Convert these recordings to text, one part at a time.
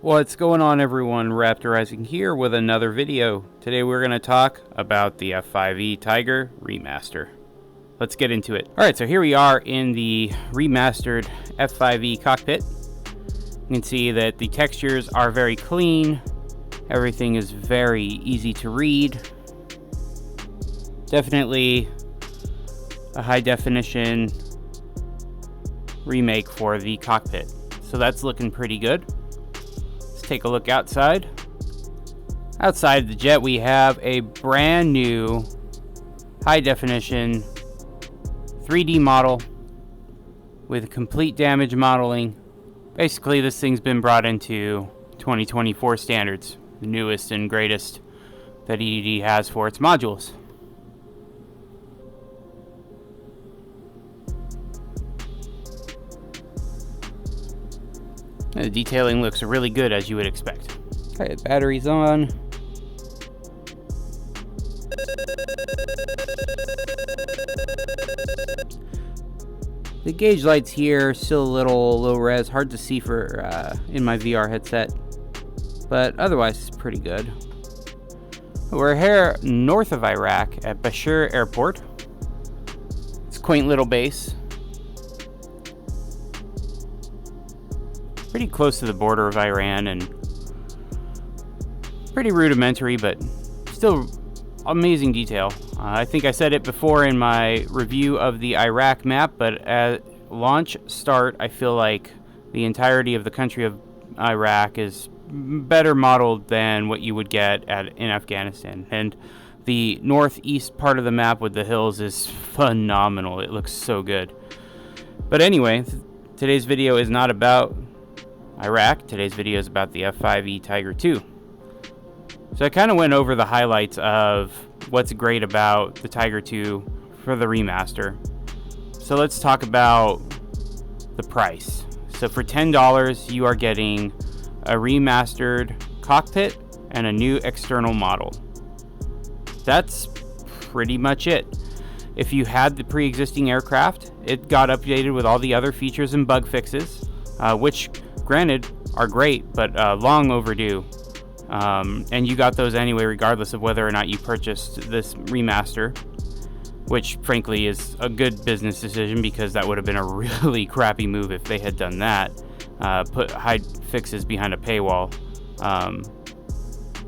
What's going on, everyone? Raptorizing here with another video. Today we're going to talk about the F-5E Tiger Remaster. Let's get into it. Alright, so here we are in the remastered F-5E cockpit. You can see that the textures are very clean. Everything is very easy to read. Definitely a high definition remake for the cockpit. So that's looking pretty good. Take a look outside. Outside the jet, we have a brand new high definition 3D model with complete damage modeling. Basically, this thing's been brought into 2024 standards, the newest and greatest that EDD has for its modules. The detailing looks really good, as you would expect. Okay, battery's on. The gauge lights here still a little low res, hard to see for in my VR headset, but otherwise it's pretty good. We're here north of Iraq at Bashir Airport. It's a quaint little base. Pretty close to the border of Iran and pretty rudimentary, but still amazing detail. I think I said it before in my review of the Iraq map, but at launch start, I feel like the entirety of the country of Iraq is better modeled than what you would get in Afghanistan. And the northeast part of the map with the hills is phenomenal. It looks so good. But anyway, today's video is not about Iraq. Today's video is about the F-5E Tiger 2. So I kind of went over the highlights of what's great about the Tiger 2 for the remaster. So let's talk about the price. So for $10, you are getting a remastered cockpit and a new external model. That's pretty much it. If you had the pre-existing aircraft, it got updated with all the other features and bug fixes, which granted are great, but long overdue. And you got those anyway, regardless of whether or not you purchased this remaster, which frankly is a good business decision, because that would have been a really crappy move if they had done that. Put hide fixes behind a paywall.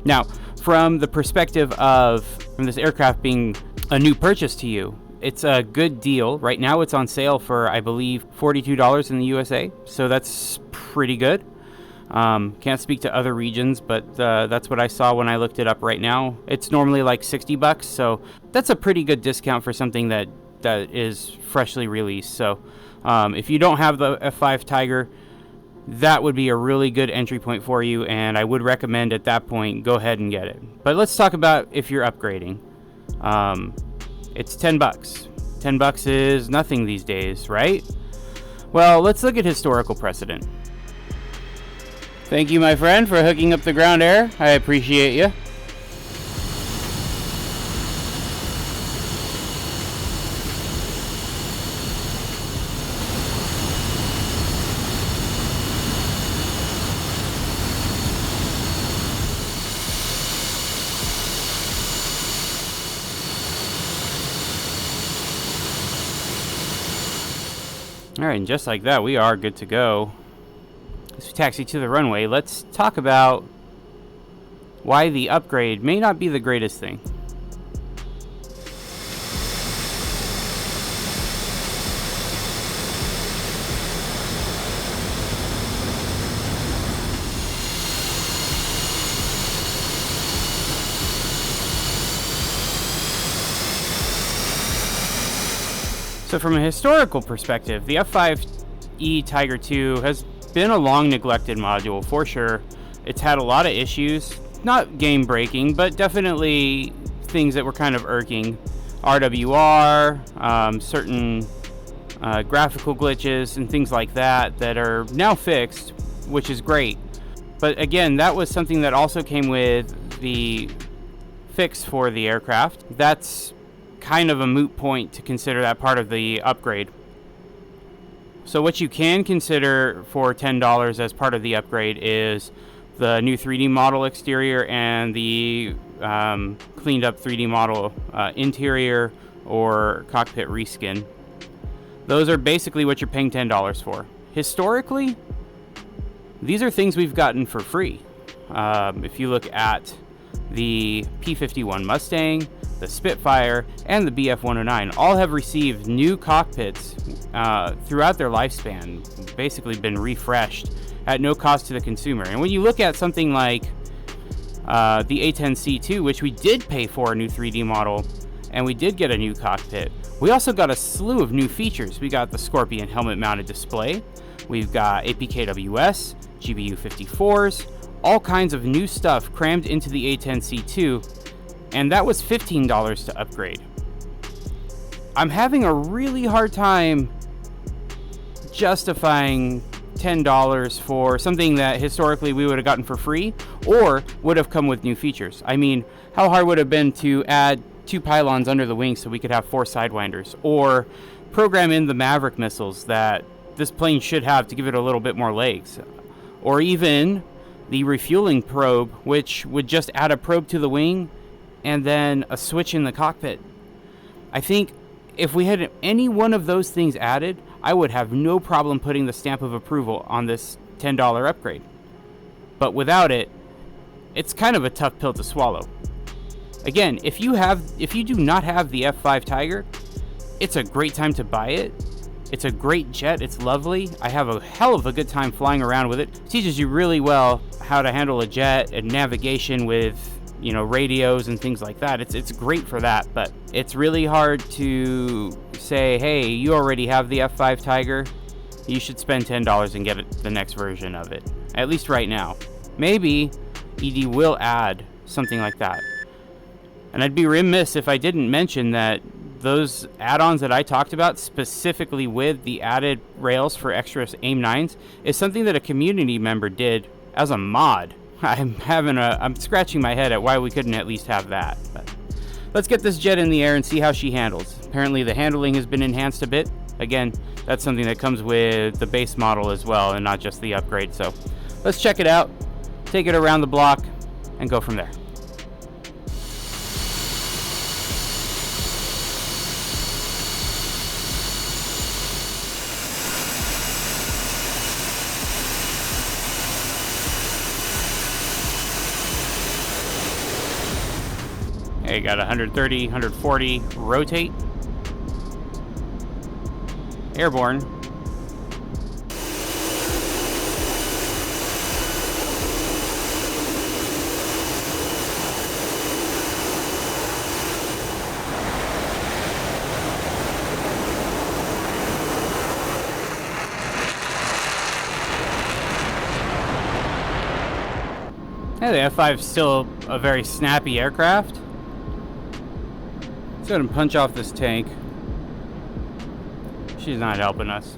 Now, from the perspective of this aircraft being a new purchase to you, it's a good deal. Right now it's on sale for, I believe, $42 in the USA, so that's pretty good. Can't speak to other regions, but that's what I saw when I looked it up right now. It's normally like $60, so that's a pretty good discount for something that is freshly released. So if you don't have the F5 Tiger, that would be a really good entry point for you, and I would recommend at that point go ahead and get it. But let's talk about if you're upgrading. It's $10. $10 is nothing these days, right? Well, let's look at historical precedent. Thank you, my friend, for hooking up the ground air. I appreciate you. Alright, and just like that, we are good to go. As we taxi to the runway, let's talk about why the upgrade may not be the greatest thing. So from a historical perspective, the F-5E Tiger 2 has been a long neglected module for sure. It's had a lot of issues, not game breaking, but definitely things that were kind of irking. RWR, certain graphical glitches and things like that are now fixed, which is great. But again, that was something that also came with the fix for the aircraft. That's kind of a moot point to consider that part of the upgrade. So what you can consider for $10 as part of the upgrade is the new 3D model exterior and the cleaned up 3D model interior or cockpit reskin. Those are basically what you're paying $10 for. Historically, these are things we've gotten for free. If you look at the P-51 Mustang, the Spitfire, and the BF-109, all have received new cockpits throughout their lifespan, basically been refreshed at no cost to the consumer. And when you look at something like the A10C2, which we did pay for a new 3D model, and we did get a new cockpit, we also got a slew of new features. We got the Scorpion helmet-mounted display, we've got APKWS, GBU 54s, all kinds of new stuff crammed into the A10C2, and that was $15 to upgrade. I'm having a really hard time justifying $10 for something that historically we would have gotten for free or would have come with new features. I mean, how hard would it have been to add 2 pylons under the wing so we could have 4 sidewinders, or program in the Maverick missiles that this plane should have to give it a little bit more legs, or even the refueling probe, which would just add a probe to the wing and then a switch in the cockpit. I think if we had any one of those things added, I would have no problem putting the stamp of approval on this $10 upgrade. But without it, it's kind of a tough pill to swallow. Again, if you do not have the F5 Tiger, it's a great time to buy it. It's a great jet. It's lovely. I have a hell of a good time flying around with it. It teaches you really well how to handle a jet and navigation with, you know, radios and things like that. It's great for that, but it's really hard to say, hey, you already have the F5 Tiger, you should spend $10 and get the next version of it. At least right now. Maybe ED will add something like that. And I'd be remiss if I didn't mention that those add-ons that I talked about, specifically with the added rails for extra AIM-9s, is something that a community member did as a mod. I'm scratching my head at why we couldn't at least have that. But let's get this jet in the air and see how she handles. Apparently the handling has been enhanced a bit. Again, that's something that comes with the base model as well and not just the upgrade. So let's check it out, take it around the block, and go from there. Okay, got 130, 140, rotate, airborne, yeah, the F5 is still a very snappy aircraft. Let's go ahead and punch off this tank. She's not helping us.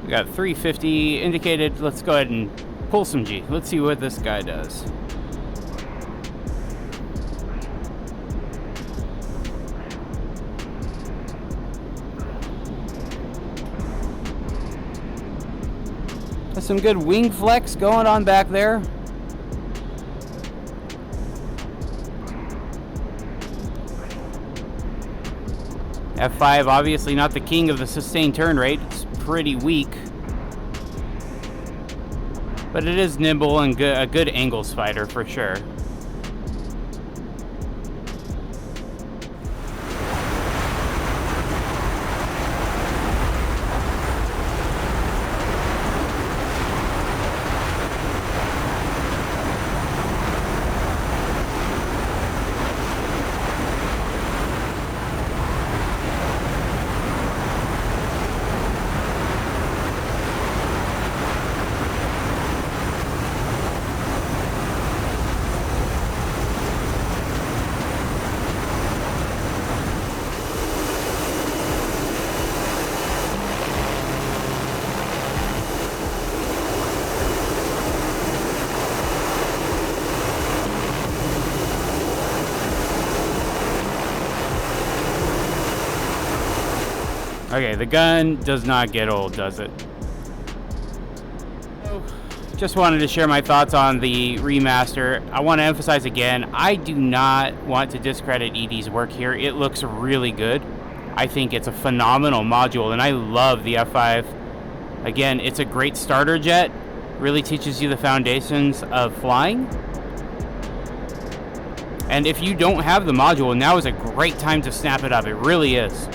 We got 350 indicated. Let's go ahead and pull some G. Let's see what this guy does. There's some good wing flex going on back there. F5 obviously not the king of the sustained turn rate. It's pretty weak. But it is nimble and a good angles fighter for sure. Okay, the gun does not get old, does it? just wanted to share my thoughts on the remaster. I want to emphasize again, I do not want to discredit ED's work here. It looks really good. I think it's a phenomenal module, and I love the F5. Again, it's a great starter jet. Really teaches you the foundations of flying. And if you don't have the module, now is a great time to snap it up. It really is.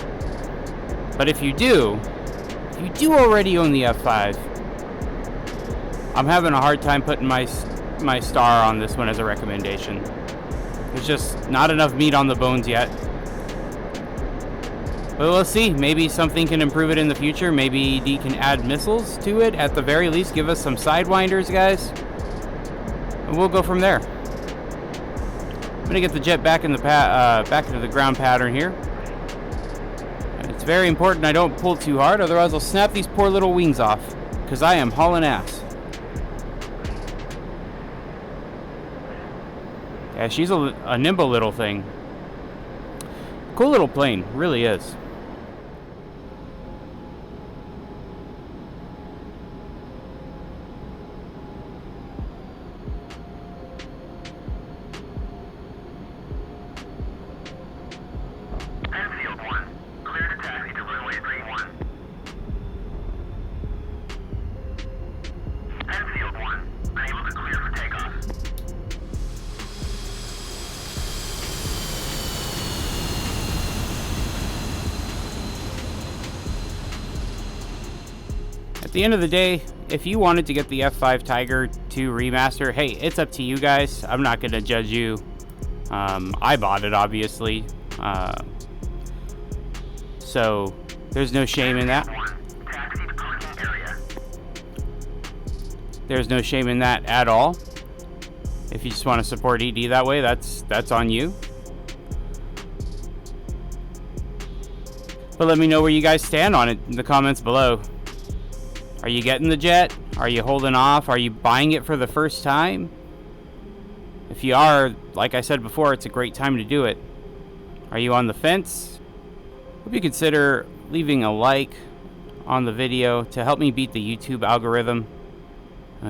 But if you do already own the F5, I'm having a hard time putting my star on this one as a recommendation. There's just not enough meat on the bones yet. But we'll see. Maybe something can improve it in the future. Maybe ED can add missiles to it. At the very least, give us some sidewinders, guys. And we'll go from there. I'm gonna get the jet back in the back into the ground pattern here. And it's very important I don't pull too hard, otherwise I'll snap these poor little wings off. Because I am hauling ass. Yeah, she's a nimble little thing. Cool little plane, really is. At the end of the day, if you wanted to get the F5 Tiger 2 remaster, hey, it's up to you guys. I'm not going to judge you. I bought it, obviously. So there's no shame in that. There's no shame in that at all. If you just want to support ED that way, that's on you. But let me know where you guys stand on it in the comments below. Are you getting the jet? Are you holding off? Are you buying it for the first time? If you are, like I said before, it's a great time to do it. Are you on the fence? Hope you consider leaving a like on the video to help me beat the YouTube algorithm.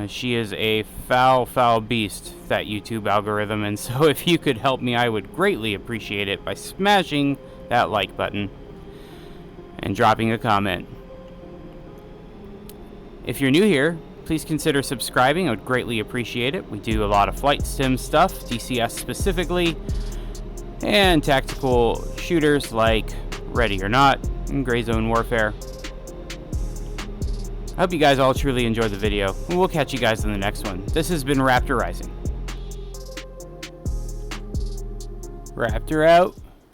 She is a foul beast, that YouTube algorithm, and so if you could help me, I would greatly appreciate it by smashing that like button and dropping a comment. If you're new here, please consider subscribing. I would greatly appreciate it. We do a lot of flight sim stuff, DCS specifically, and tactical shooters like Ready or Not and Gray Zone Warfare. I hope you guys all truly enjoyed the video, and we'll catch you guys in the next one. This has been Raptor Rising. Raptor out.